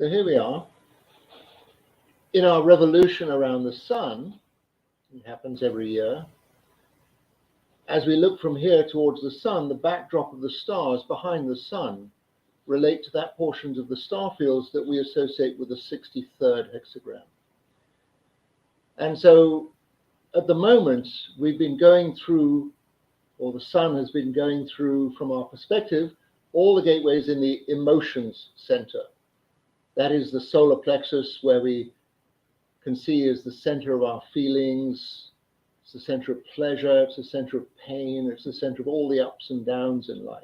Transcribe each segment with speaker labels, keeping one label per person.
Speaker 1: So here we are in our revolution around the sun. It happens every year. As we look from here towards the sun, the backdrop of the stars behind the sun relate to that portions of the star fields that we associate with the 63rd hexagram. And so at the moment, we've been going through, or the sun has been going through, from our perspective, all the gateways in the emotions center. That is the solar plexus, where we can see is the center of our feelings. It's the center of pleasure, it's the center of pain, it's the center of all the ups and downs in life.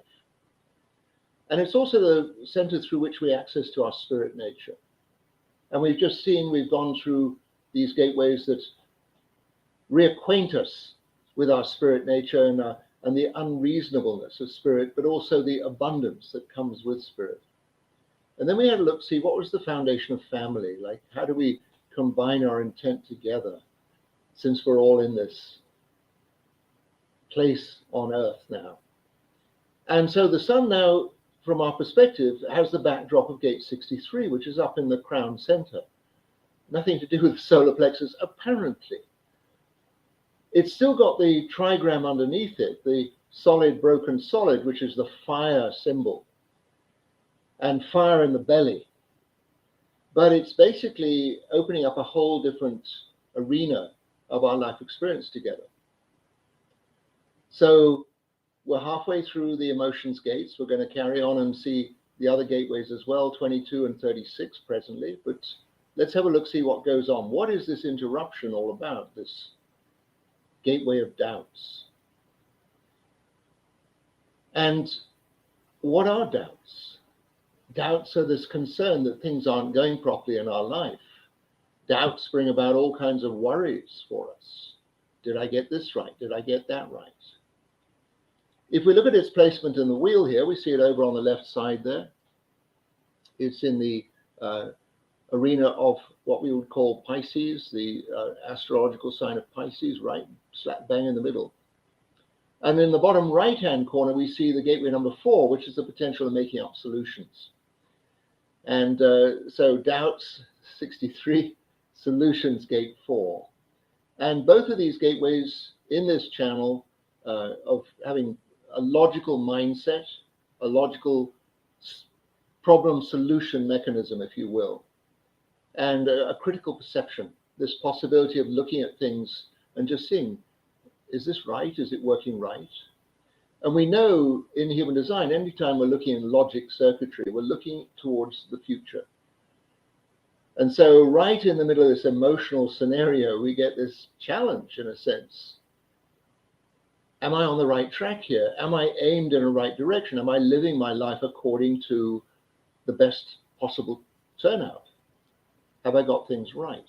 Speaker 1: And it's also the center through which we access to our spirit nature. And we've just seen, we've gone through these gateways that reacquaint us with our spirit nature and the unreasonableness of spirit, but also the abundance that comes with spirit. And then we had a look, see what was the foundation of family, like how do we combine our intent together, since we're all in this place on earth now. And so the sun now, from our perspective, has the backdrop of gate 63, which is up in the crown center. Nothing to do with the solar plexus, apparently. It's still got the trigram underneath it, the solid, broken solid, which is the fire symbol, and fire in the belly. But it's basically opening up a whole different arena of our life experience together. So we're halfway through the emotions gates. We're going to carry on and see the other gateways as well, 22 and 36 presently. But let's have a look, see what goes on. What is this interruption all about, this gateway of doubts? And what are doubts? Doubts are this concern that things aren't going properly in our life. Doubts bring about all kinds of worries for us. Did I get this right? Did I get that right? If we look at its placement in the wheel here, we see it over on the left side there. It's in the arena of what we would call Pisces, the astrological sign of Pisces, right slap bang in the middle. And in the bottom right-hand corner, we see the gateway number 4, which is the potential of making up solutions. And so doubts, 63, solutions, gate 4. And both of these gateways in this channel of having a logical mindset, a logical problem solution mechanism, if you will, and a critical perception, this possibility of looking at things and just seeing, is this right? Is it working right? And we know in human design, anytime we're looking in logic circuitry, we're looking towards the future. And so right in the middle of this emotional scenario, we get this challenge in a sense. Am I on the right track here? Am I aimed in a right direction? Am I living my life according to the best possible turnout? Have I got things right?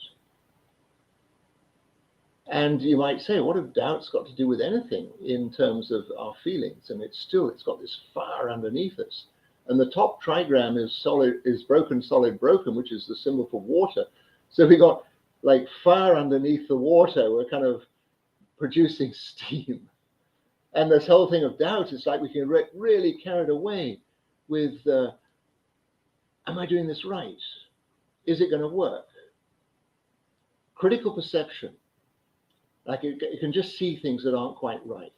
Speaker 1: And you might say, what have doubts got to do with anything in terms of our feelings? And it's got this fire underneath us. And the top trigram is broken, solid, broken, which is the symbol for water. So we got like fire underneath the water. We're kind of producing steam. And this whole thing of doubt is like we can get really carried away with, am I doing this right? Is it going to work? Critical perception. Like you can just see things that aren't quite right.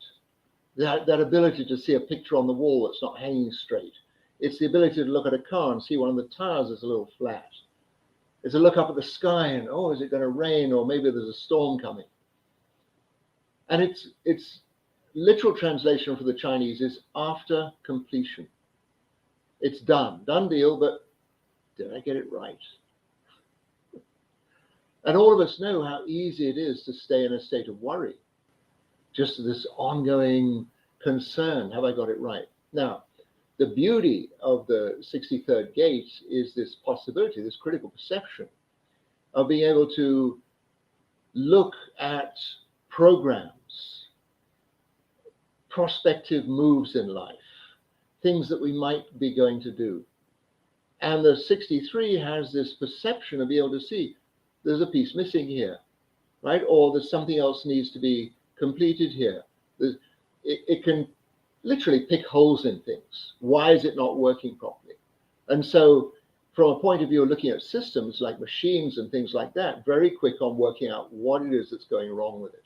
Speaker 1: That ability to see a picture on the wall that's not hanging straight. It's the ability to look at a car and see one of the tires is a little flat. It's a look up at the sky and, oh, is it going to rain? Or maybe there's a storm coming. And it's literal translation for the Chinese is after completion. It's done deal, but did I get it right? And all of us know how easy it is to stay in a state of worry. Just this ongoing concern, have I got it right? Now, the beauty of the 63rd gate is this possibility, this critical perception of being able to look at programs, prospective moves in life, things that we might be going to do. And the 63 has this perception of being able to see, there's a piece missing here, right? Or there's something else needs to be completed here. It can literally pick holes in things. Why is it not working properly? And so from a point of view of looking at systems like machines and things like that, very quick on working out what it is that's going wrong with it.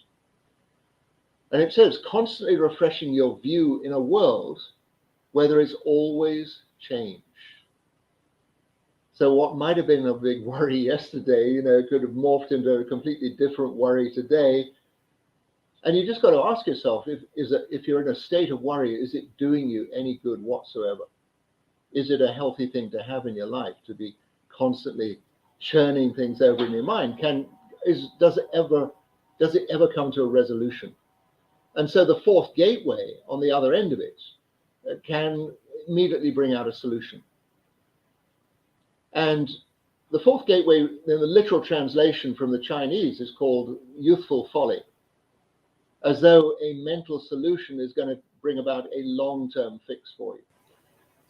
Speaker 1: And it says constantly refreshing your view in a world where there is always change. So what might have been a big worry yesterday, could have morphed into a completely different worry today. And you just got to ask yourself, if you're in a state of worry, is it doing you any good whatsoever? Is it a healthy thing to have in your life, to be constantly churning things over in your mind? Does it ever come to a resolution? And so the fourth gateway on the other end of it can immediately bring out a solution. And the fourth gateway, in the literal translation from the Chinese, is called youthful folly, as though a mental solution is going to bring about a long-term fix for you.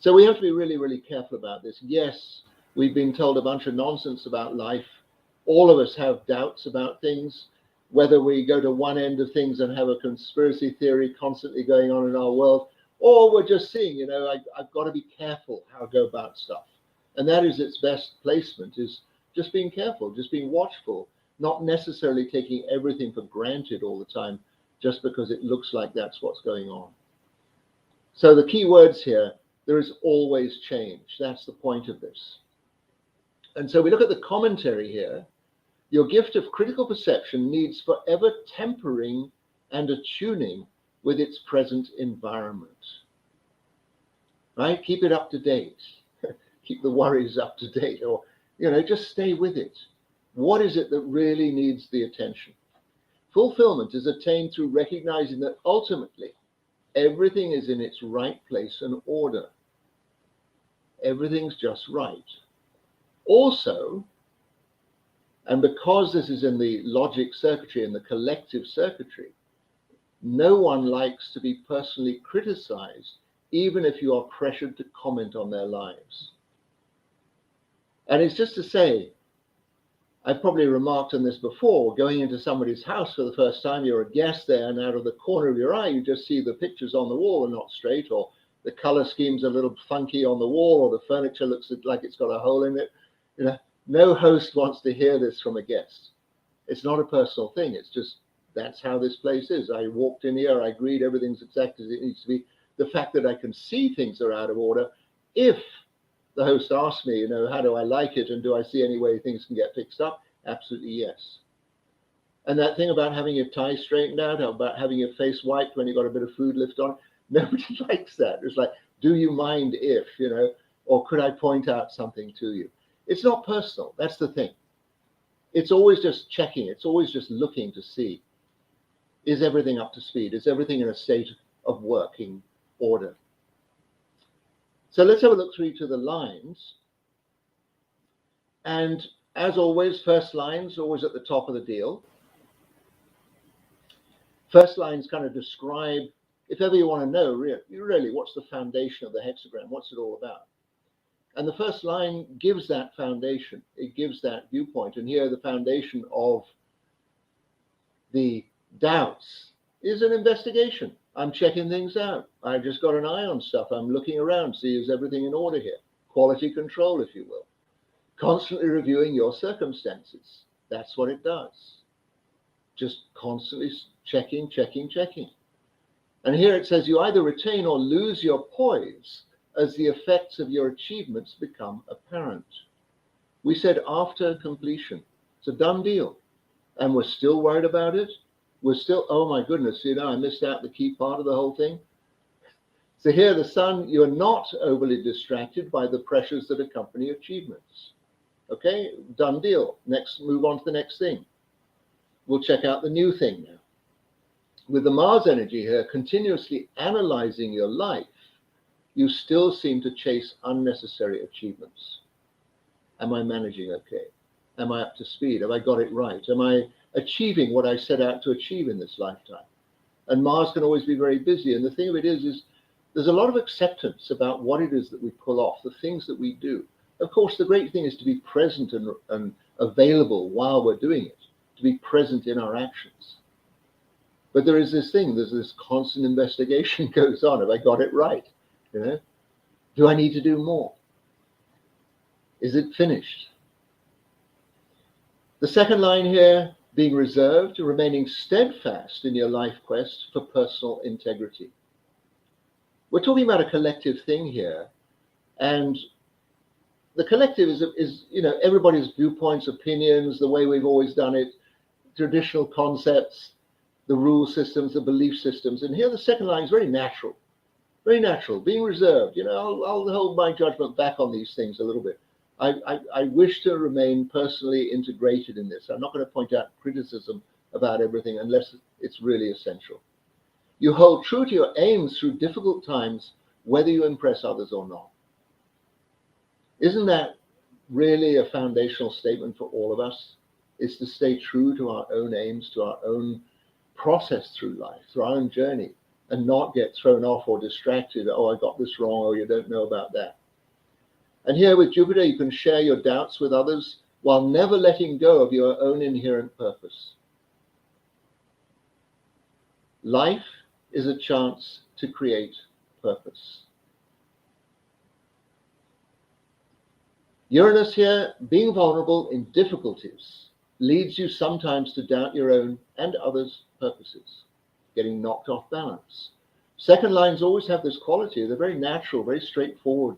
Speaker 1: So we have to be really, really careful about this. Yes, we've been told a bunch of nonsense about life. All of us have doubts about things, whether we go to one end of things and have a conspiracy theory constantly going on in our world, or we're just seeing, I've got to be careful how I go about stuff. And that is its best placement, is just being careful, just being watchful, not necessarily taking everything for granted all the time, just because it looks like that's what's going on. So the key words here, there is always change. That's the point of this. And so we look at the commentary here. Your gift of critical perception needs forever tempering and attuning with its present environment. Right? Keep it up to date. Keep the worries up to date, or, just stay with it. What is it that really needs the attention? Fulfillment is attained through recognizing that ultimately everything is in its right place and order. Everything's just right. Also, and because this is in the logic circuitry and the collective circuitry, no one likes to be personally criticized, even if you are pressured to comment on their lives. And it's just to say, I've probably remarked on this before, going into somebody's house for the first time, you're a guest there, and out of the corner of your eye, you just see the pictures on the wall are not straight, or the color scheme's a little funky on the wall, or the furniture looks like it's got a hole in it. No host wants to hear this from a guest. It's not a personal thing. It's just, that's how this place is. I walked in here, I agreed everything's exactly as it needs to be. The fact that I can see things are out of order, if the host asks me, how do I like it, and do I see any way things can get fixed up? Absolutely yes. And that thing about having your tie straightened out, about having your face wiped when you've got a bit of food left on, nobody likes that. It's like, do you mind if, or could I point out something to you? It's not personal. That's the thing. It's always just checking. It's always just looking to see, is everything up to speed? Is everything in a state of working order? So let's have a look through to the lines. And as always, first line's always at the top of the deal. First lines kind of describe, if ever you want to know, really, what's the foundation of the hexagram? What's it all about? And the first line gives that foundation. It gives that viewpoint. And here the foundation of the doubts is an investigation. I'm checking things out. I've just got an eye on stuff. I'm looking around, see is everything in order here. Quality control, if you will. Constantly reviewing your circumstances. That's what it does. Just constantly checking. And here it says you either retain or lose your poise as the effects of your achievements become apparent. We said after completion. It's a done deal. And we're still worried about it. We're still, oh my goodness, I missed out the key part of the whole thing. So here the sun, you're not overly distracted by the pressures that accompany achievements. Okay, done deal. Next, move on to the next thing. We'll check out the new thing now. With the Mars energy here, continuously analyzing your life, you still seem to chase unnecessary achievements. Am I managing okay? Am I up to speed? Have I got it right? Am I achieving what I set out to achieve in this lifetime? And Mars can always be very busy. And the thing of it is there's a lot of acceptance about what it is that we pull off, the things that we do. Of course, the great thing is to be present and available while we're doing it, to be present in our actions. But there is this thing, there's this constant investigation goes on. Have I got it right? Do I need to do more? Is it finished? The second line here, being reserved, remaining steadfast in your life quest for personal integrity. We're talking about a collective thing here, and the collective is everybody's viewpoints, opinions, the way we've always done it, traditional concepts, the rule systems, the belief systems. And here the second line is very natural, being reserved. I'll hold my judgment back on these things a little bit. I wish to remain personally integrated in this. I'm not going to point out criticism about everything unless it's really essential. You hold true to your aims through difficult times, whether you impress others or not. Isn't that really a foundational statement for all of us? Is to stay true to our own aims, to our own process through life, through our own journey, and not get thrown off or distracted. Oh, I got this wrong, or you don't know about that. And here with Jupiter, you can share your doubts with others while never letting go of your own inherent purpose. Life is a chance to create purpose. Uranus here, being vulnerable in difficulties, leads you sometimes to doubt your own and others' purposes, getting knocked off balance. Second lines always have this quality. They're very natural, very straightforward,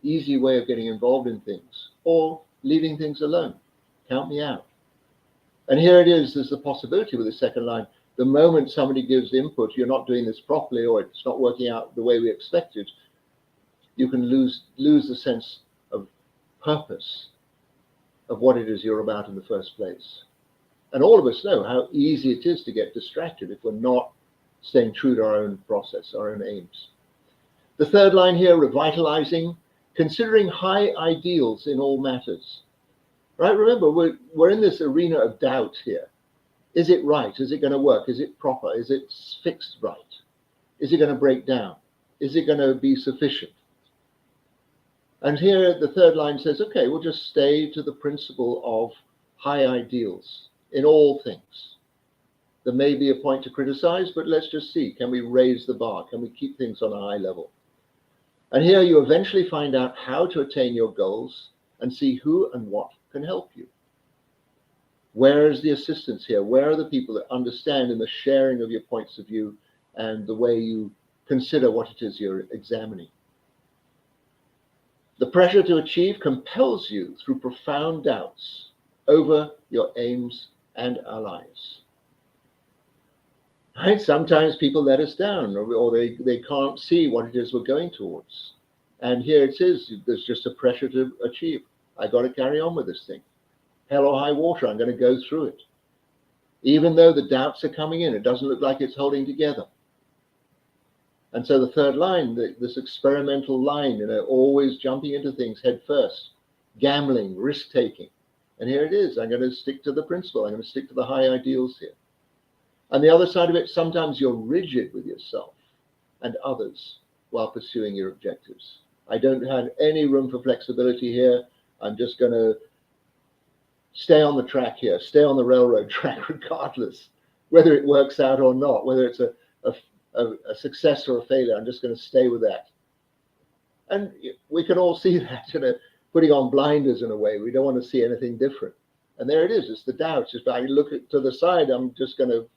Speaker 1: easy way of getting involved in things, or leaving things alone. Count me out. And here it is, there's the possibility with the second line. The moment somebody gives input, you're not doing this properly, or it's not working out the way we expected, you can lose the sense of purpose of what it is you're about in the first place. And all of us know how easy it is to get distracted if we're not staying true to our own process, our own aims. The third line here, revitalizing, considering high ideals in all matters. Right? Remember, we're in this arena of doubt here. Is it right? Is it going to work? Is it proper? Is it fixed right? Is it going to break down? Is it going to be sufficient? And here the third line says, okay, we'll just stay to the principle of high ideals in all things. There may be a point to criticize, but let's just see, can we raise the bar? Can we keep things on a high level? And here you eventually find out how to attain your goals and see who and what can help you. Where is the assistance here? Where are the people that understand in the sharing of your points of view and the way you consider what it is you're examining? The pressure to achieve compels you through profound doubts over your aims and allies. Right? Sometimes people let us down, or they can't see what it is we're going towards. And here it is, there's just a pressure to achieve. I got to carry on with this thing. Hell or high water, I'm going to go through it. Even though the doubts are coming in, it doesn't look like it's holding together. And so the third line, this experimental line, always jumping into things head first, gambling, risk-taking. And here it is, I'm going to stick to the principle. I'm going to stick to the high ideals here. And the other side of it, sometimes you're rigid with yourself and others while pursuing your objectives. I don't have any room for flexibility here. I'm just going to stay on the track here, stay on the railroad track regardless, whether it works out or not, whether it's a success or a failure. I'm just going to stay with that. And we can all see that, putting on blinders in a way. We don't want to see anything different. And there it is. It's the doubts. If I look to the side, I'm just going to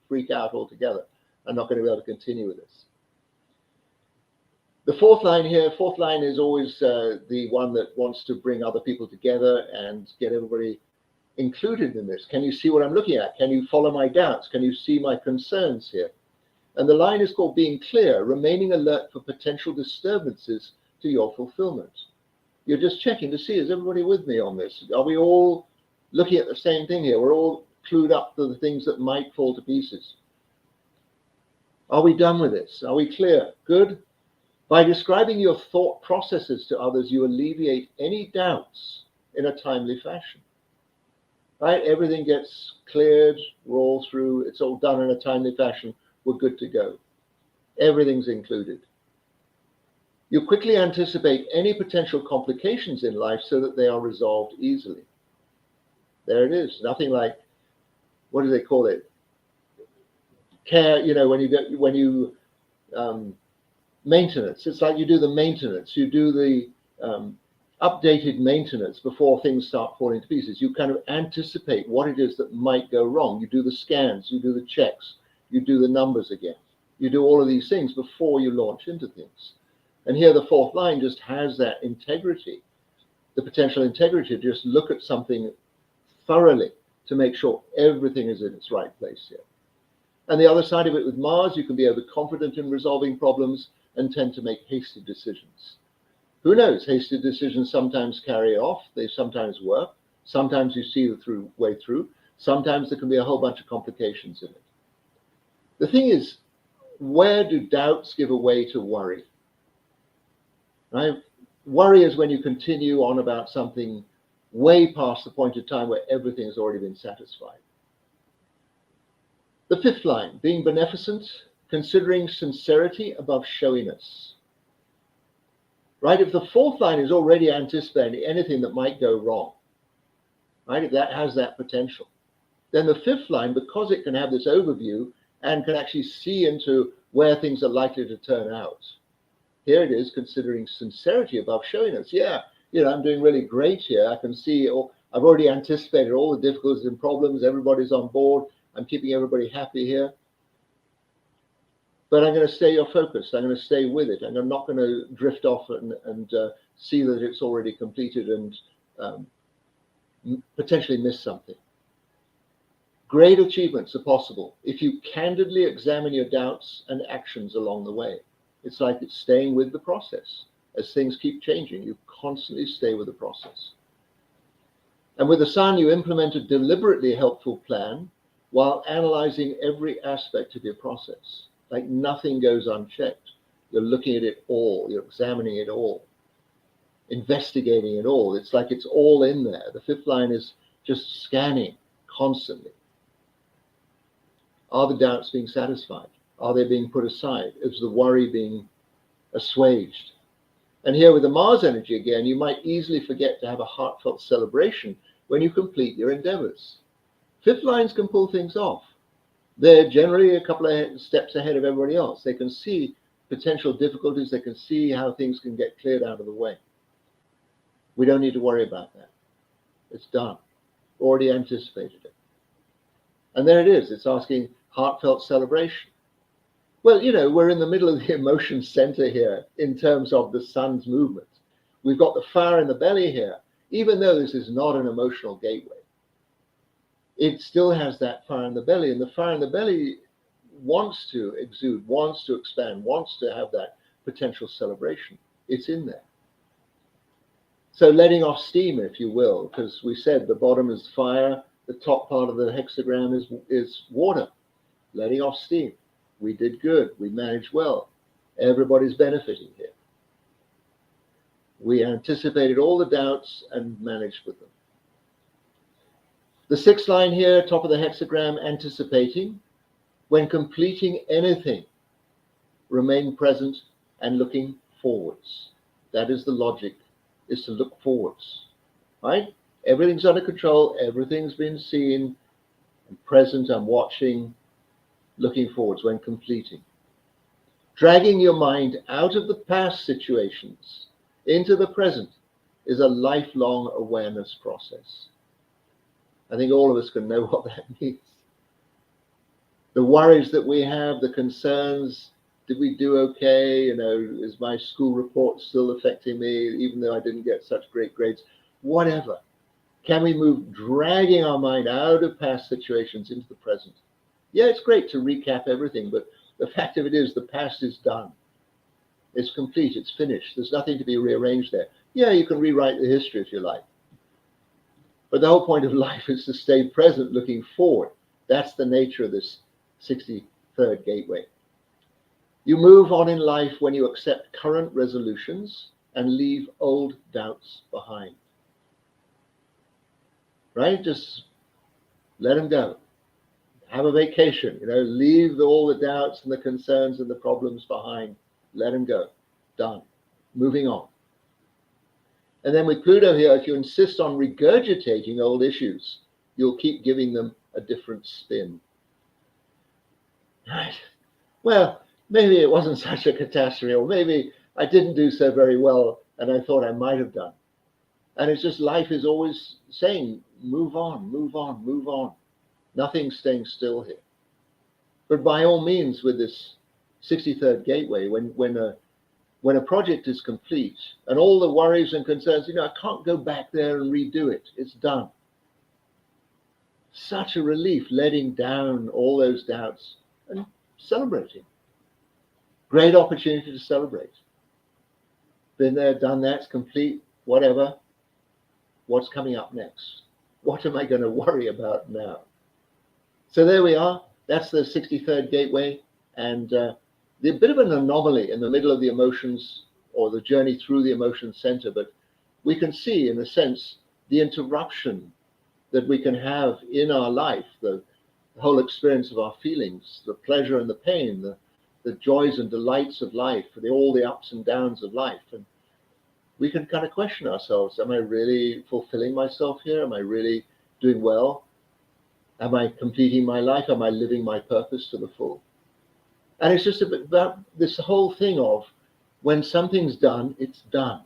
Speaker 1: freak out altogether. I'm not going to be able to continue with this. The fourth line here, fourth line is always the one that wants to bring other people together and get everybody included in this. Can you see what I'm looking at? Can you follow my doubts? Can you see my concerns here? And the line is called being clear, remaining alert for potential disturbances to your fulfillment. You're just checking to see, is everybody with me on this? Are we all looking at the same thing here? We're all clued up to the things that might fall to pieces. Are we done with this? Are we clear? Good. By describing your thought processes to others, you alleviate any doubts in a timely fashion. Right? Everything gets cleared, we're all through, it's all done in a timely fashion. We're good to go. Everything's included. You quickly anticipate any potential complications in life so that they are resolved easily. There it is. Nothing like, what do they call it? Care, when you maintenance. It's like you do the maintenance. You do the updated maintenance before things start falling to pieces. You kind of anticipate what it is that might go wrong. You do the scans, you do the checks, you do the numbers again. You do all of these things before you launch into things. And here the fourth line just has that integrity, the potential integrity to just look at something thoroughly to make sure everything is in its right place here. And the other side of it with Mars, you can be overconfident in resolving problems and tend to make hasty decisions. Who knows? Hasty decisions sometimes carry off. They sometimes work. Sometimes you see the way through. Sometimes there can be a whole bunch of complications in it. The thing is, where do doubts give way to worry? Right? Worry is when you continue on about something way past the point of time where everything has already been satisfied. The fifth line, being beneficent, considering sincerity above showiness. Right? If the fourth line is already anticipating anything that might go wrong, right? If that has that potential, then the fifth line, because it can have this overview and can actually see into where things are likely to turn out. Here it is, considering sincerity above showiness. Yeah, I'm doing really great here. I can see, I've already anticipated all the difficulties and problems. Everybody's on board. I'm keeping everybody happy here. But I'm going to stay focused. I'm going to stay with it. And I'm not going to drift off and see that it's already completed and potentially miss something. Great achievements are possible if you candidly examine your doubts and actions along the way. It's like it's staying with the process. As things keep changing, you constantly stay with the process. And with the Sun, you implement a deliberately helpful plan while analyzing every aspect of your process. Like nothing goes unchecked. You're looking at it all. You're examining it all. Investigating it all. It's like it's all in there. The fifth line is just scanning constantly. Are the doubts being satisfied? Are they being put aside? Is the worry being assuaged? And here with the Mars energy again, you might easily forget to have a heartfelt celebration when you complete your endeavors. Fifth lines can pull things off. They're generally a couple of steps ahead of everybody else. They can see potential difficulties. They can see how things can get cleared out of the way. We don't need to worry about that. It's done. Already anticipated it. And there it is. It's asking heartfelt celebration. Well, we're in the middle of the emotion center here in terms of the Sun's movement. We've got the fire in the belly here. Even though this is not an emotional gateway, it still has that fire in the belly, and the fire in the belly wants to exude, wants to expand, wants to have that potential celebration. It's in there. So letting off steam, if you will, because we said the bottom is fire, the top part of the hexagram is water. Letting off steam. We did good. We managed well. Everybody's benefiting here. We anticipated all the doubts and managed with them. The sixth line here, top of the hexagram, anticipating. When completing anything, remain present and looking forwards. That is the logic, is to look forwards, right? Everything's under control. Everything's been seen. I'm present. I'm watching, looking forwards when completing. Dragging your mind out of the past situations into the present is a lifelong awareness process. I think all of us can know what that means. The worries that we have, the concerns, did we do okay? Is my school report still affecting me, even though I didn't get such great grades? Whatever. Can we move dragging our mind out of past situations into the present? Yeah, it's great to recap everything, but the fact of it is the past is done. It's complete, it's finished. There's nothing to be rearranged there. Yeah, you can rewrite the history if you like. But the whole point of life is to stay present, looking forward. That's the nature of this 63rd gateway. You move on in life when you accept current resolutions and leave old doubts behind. Right? Just let them go. Have a vacation, leave all the doubts and the concerns and the problems behind. Let them go. Done. Moving on. And then with Pluto here, if you insist on regurgitating old issues, you'll keep giving them a different spin. Right. Well, maybe it wasn't such a catastrophe, or maybe I didn't do so very well and I thought I might have done. And it's just life is always saying, move on, move on, move on. Nothing's staying still here. But by all means, with this 63rd gateway, when a project is complete and all the worries and concerns, I can't go back there and redo it. It's done. Such a relief, letting down all those doubts and celebrating. Great opportunity to celebrate. Been there, done that, it's complete, whatever. What's coming up next? What am I going to worry about now? So there we are. That's the 63rd gateway. And the bit of an anomaly in the middle of the emotions or the journey through the emotion center. But we can see, in a sense, the interruption that we can have in our life, the whole experience of our feelings, the pleasure and the pain, the joys and delights of life, all the ups and downs of life. And we can kind of question ourselves, am I really fulfilling myself here? Am I really doing well? Am I completing my life? Am I living my purpose to the full? And it's just about this whole thing of when something's done, it's done.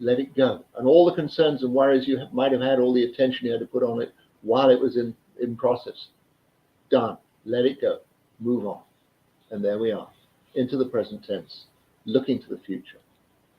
Speaker 1: Let it go. And all the concerns and worries you might have had, all the attention you had to put on it while it was in process, done. Let it go. Move on. And there we are, into the present tense, looking to the future.